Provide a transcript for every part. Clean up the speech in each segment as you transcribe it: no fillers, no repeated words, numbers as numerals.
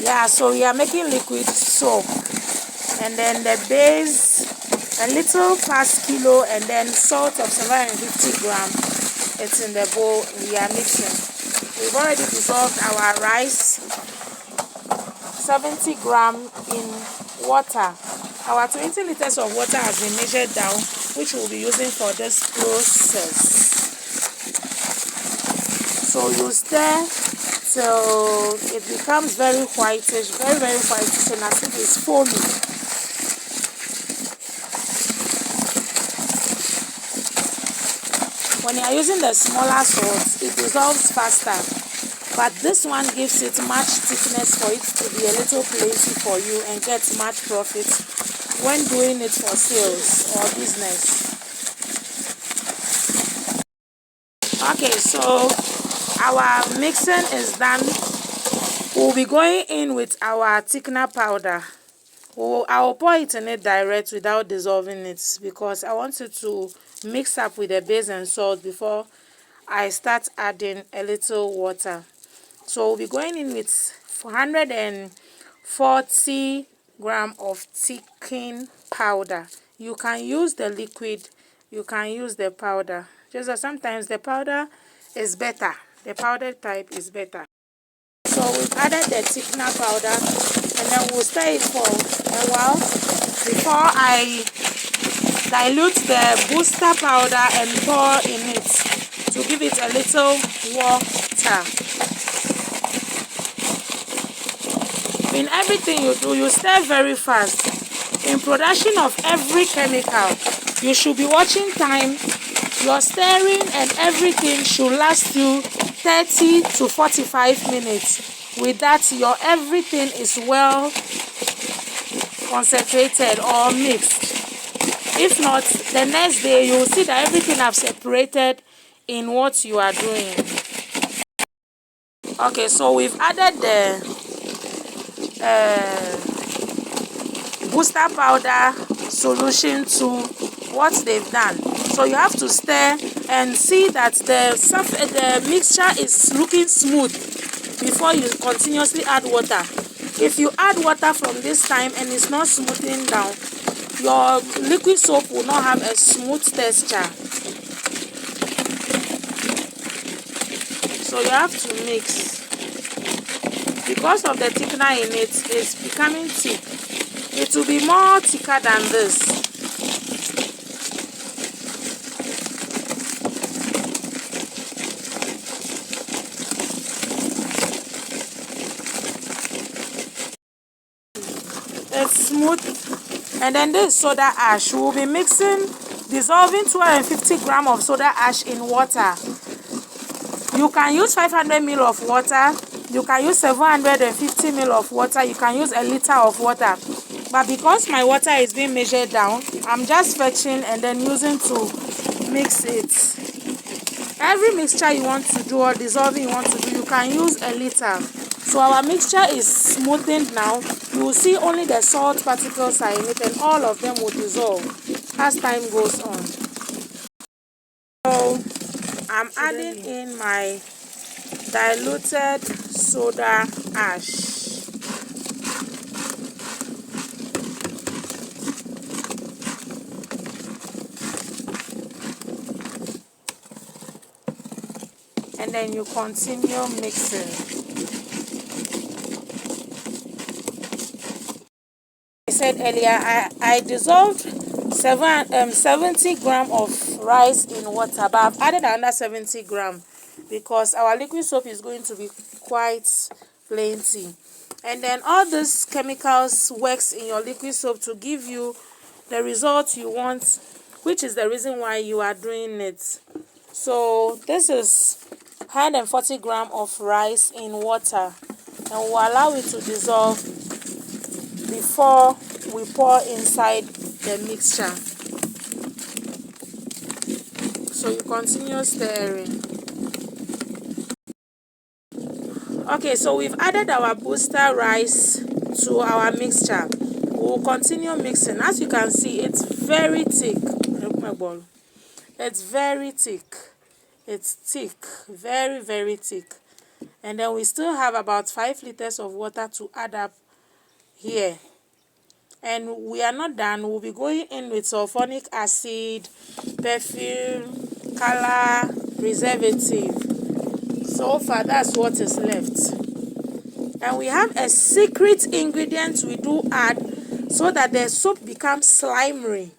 Yeah, so we are making liquid soap, and then the base, a little past kilo, and then salt of 750 gram. It's in the bowl. We are mixing. We've already dissolved our rice, 70 gram in water. Our 20 liters of water has been measured down, which we'll be using for this process. So you stir till it becomes very whitish, very whitish, and as if it's foamy. When you are using the smaller salt, it dissolves faster, but this one gives it much thickness for it to be a little plenty for you and get much profit when doing it for sales or business. Okay, so our mixing is done. We'll be going in with our thickener powder. I'll pour it in it direct without dissolving it because I want it to mix up with the base and salt before I start adding a little water. So we'll be going in with 440 gram of thickening powder. You can use the liquid, you can use the powder. Just that sometimes the powder is better. The powder type is better. So we've added the thickener powder, and then we'll stir it for a while before I dilute the booster powder and pour in it to give it a little water. In everything you do, you stir very fast. In production of every chemical, you should be watching time. Your stirring and everything should last you 30 to 45 minutes. With that, your everything is well concentrated or mixed. If not, the next day you will see that everything have separated in what you are doing. Okay, so we've added the booster powder solution to what they've done. So you have to stir and see that the mixture is looking smooth before you continuously add water. If you add water from this time and it's not smoothing down, your liquid soap will not have a smooth texture. So you have to mix. Because of the thickener in it, it's becoming thick. It will be more thicker than this. It's smooth. And then this soda ash, we'll be mixing, dissolving 250 gram of soda ash in water. You can use 500 ml of water, you can use 750 ml of water, you can use a liter of water. But because my water is being measured down, I'm just fetching and then using to mix it. Every mixture you want to do or dissolving you want to do, you can use a liter. So our mixture is smoothing now. You will see only the salt particles are in it, and all of them will dissolve as time goes on. So I'm adding in my diluted soda ash. And then you continue mixing. I said earlier, I dissolved 70 gram of rice in water, but I've added another 70 gram because our liquid soap is going to be quite plenty. And then all these chemicals works in your liquid soap to give you the result you want, which is the reason why you are doing it. So this is 140 gram of rice in water, and we'll allow it to dissolve before we pour inside the mixture. So you continue stirring. Okay, so we've added our booster rice to our mixture. We'll continue mixing. As you can see, it's very thick. It's very thick. It's thick, very thick. And then we still have about 5 liters of water to add up here. And we are not done. We'll be going in with sulfonic acid, perfume, color, preservative. So far, that's what is left. And we have a secret ingredient we do add so that the soap becomes slimy.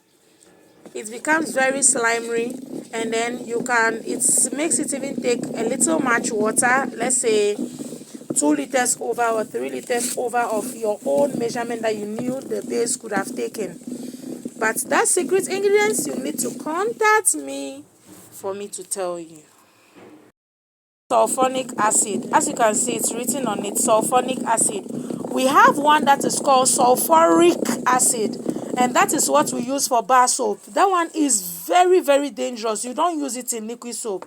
It becomes very slimy, and then it makes it even take a little much water, let's say 2 liters over or 3 liters over of your own measurement that you knew the base could have taken. But that secret ingredients, you need to contact me for me to tell you. Sulfonic acid. As you can see, it's written on it, sulfonic acid. We have one that is called sulfuric acid, and that is what we use for bar soap. That one is very, very dangerous. You don't use it in liquid soap.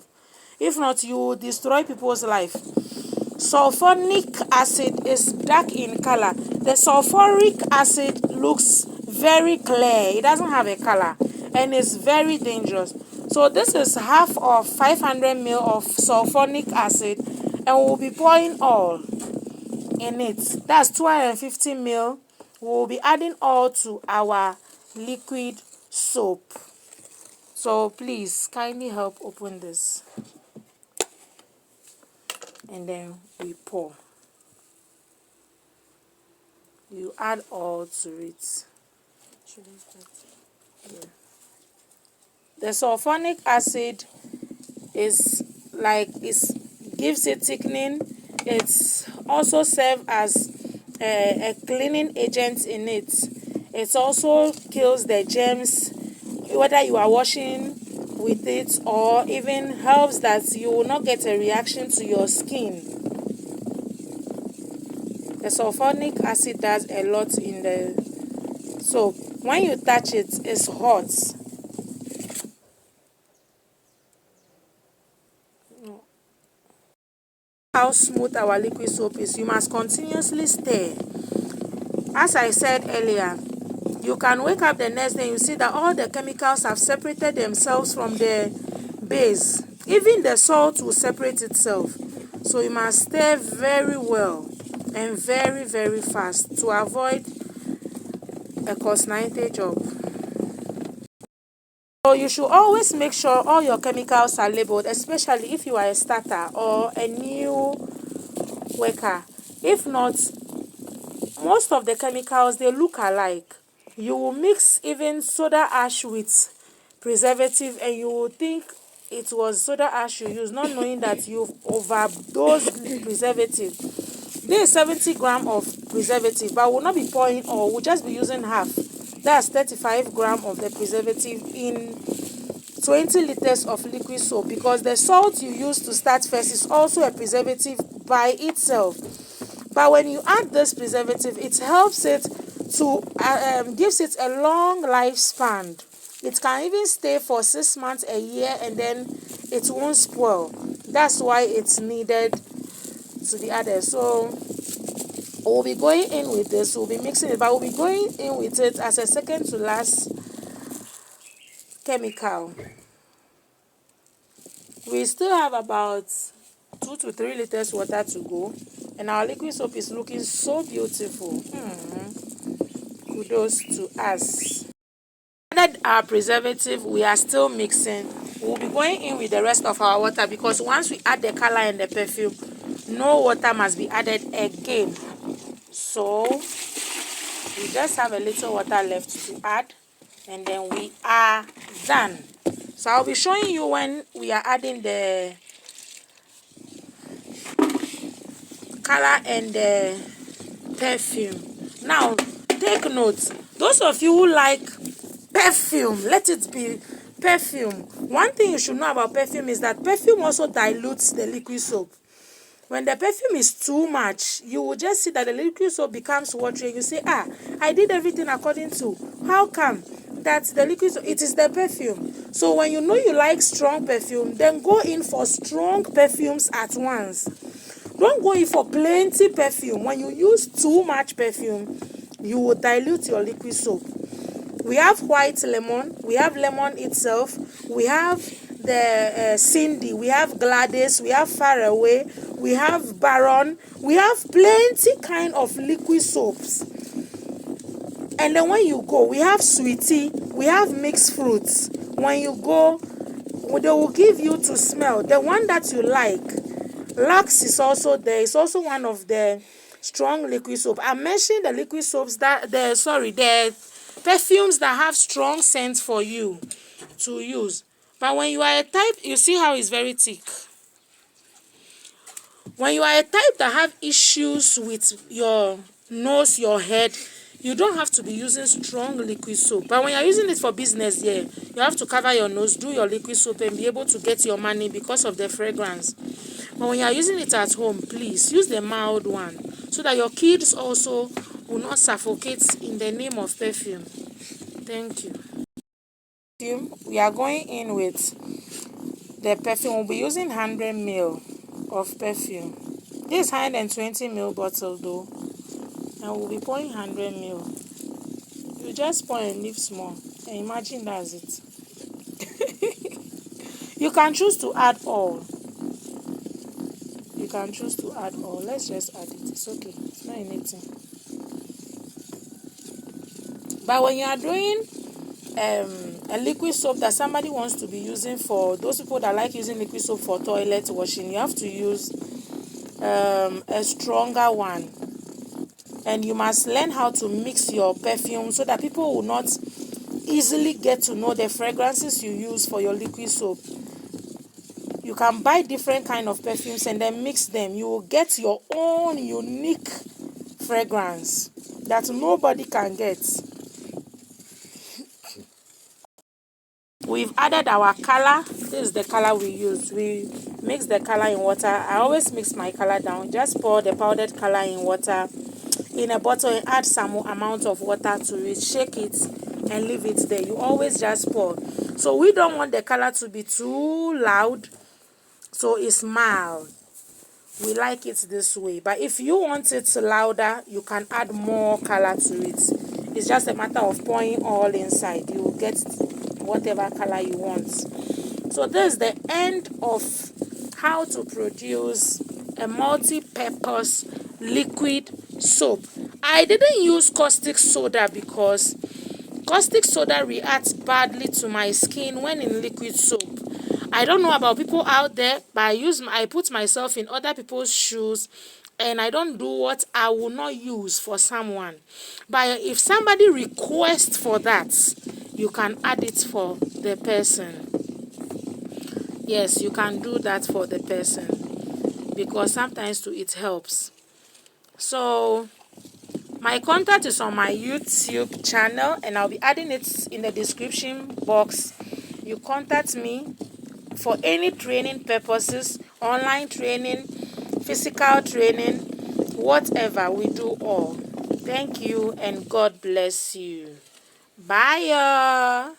If not, you will destroy people's life. Sulfonic acid is dark in color. The sulfuric acid looks very clear. It doesn't have a color, and it's very dangerous. So this is half of 500 ml of sulfonic acid, and we'll be pouring all in it. That's 250 ml. We'll be adding all to our liquid soap. So please kindly help open this, and then we pour. You add all to it. Yeah. The sulfonic acid gives it thickening. It's also serves as a cleaning agent in it. It also kills the germs, whether you are washing with it, or even helps that you will not get a reaction to your skin. The sulfonic acid does a lot in the soap. When you touch it, it's hot. How smooth our liquid soap is, you must continuously stir. As I said earlier, you can wake up the next day, you see that all the chemicals have separated themselves from the base. Even the salt will separate itself. So you must stir very well and very, very fast to avoid a cost-90 job. So you should always make sure all your chemicals are labeled, especially if you are a starter or a new worker. If not, most of the chemicals, they look alike. You will mix even soda ash with preservative, and you will think it was soda ash you used, not knowing that you've overdosed preservative. There is 70 grams of preservative, but we'll not be pouring all. We'll just be using half. That's 35 grams of the preservative in 20 liters of liquid soap, because the salt you use to start first is also a preservative by itself. But when you add this preservative, it helps it to gives it a long lifespan. It can even stay for 6 months, a year, and then it won't spoil. That's why it's needed to be added. So we'll be going in with this. We'll be mixing it, but we'll be going in with it as a second to last chemical. We still have about 2 to 3 liters water to go, and our liquid soap is looking so beautiful. Kudos to us. Added our preservative, we are still mixing. We'll be going in with the rest of our water, because once we add the color and the perfume, no water must be added again. So we just have a little water left to add, and then we are done. So I'll be showing you when we are adding the color and the perfume. Now take note, those of you who like perfume, let it be perfume. One thing you should know about perfume is that perfume also dilutes the liquid soap. When the perfume is too much, you will just see that the liquid soap becomes watery, and you say, I did everything according to. How come that the liquid soap? It is the perfume. So when you know you like strong perfume, then go in for strong perfumes at once. Don't go in for plenty perfume. When you use too much perfume, you will dilute your liquid soap. We have white lemon, we have lemon itself, we have the Cindy, we have Gladys, we have Far Away, we have Baron, we have plenty kind of liquid soaps. And then when you go, we have Sweetie, we have mixed fruits. When you go, they will give you to smell the one that you like. Lux is also there. It's also one of the strong liquid soap. I mentioned the liquid soaps that the perfumes that have strong scent for you to use. But when you are a type, you see how it's very thick. When you are a type that have issues with your nose, your head, you don't have to be using strong liquid soap. But when you're using it for business, yeah, you have to cover your nose, do your liquid soap, and be able to get your money because of the fragrance. But when you're using it at home, please use the mild one so that your kids also will not suffocate in the name of perfume. Thank you. We are going in with the perfume. We'll be using 100 ml of perfume. This 120 ml bottle though, and we'll be pouring 100 ml. You just pour and leave small, and imagine that's it. You can choose to add all. You can choose to add all. Let's just add it. It's okay. It's not anything. But when you are doing a liquid soap that somebody wants to be using, for those people that like using liquid soap for toilet washing, you have to use a stronger one. And you must learn how to mix your perfume so that people will not easily get to know the fragrances you use for your liquid soap. You can buy different kind of perfumes and then mix them. You will get your own unique fragrance that nobody can get. We've added our color. This is the color we use. We mix the color in water. I always mix my color down. Just pour the powdered color in water in a bottle and add some amount of water to it. Shake it and leave it there. You always just pour. So we don't want the color to be too loud, so it's mild. We like it this way. But if you want it louder, you can add more color to it. It's just a matter of pouring all inside. You will get whatever color you want. So this is the end of how to produce a multi-purpose liquid soap. I didn't use caustic soda because caustic soda reacts badly to my skin when in liquid soap. I don't know about people out there, but I put myself in other people's shoes, and I don't do what I will not use for someone. But if somebody requests for that, you can add it for the person. Yes, you can do that for the person because sometimes too it helps. So my contact is on my YouTube channel, and I'll be adding it in the description box. You contact me for any training purposes, online training, physical training, whatever, we do all. Thank you and God bless you. Bye.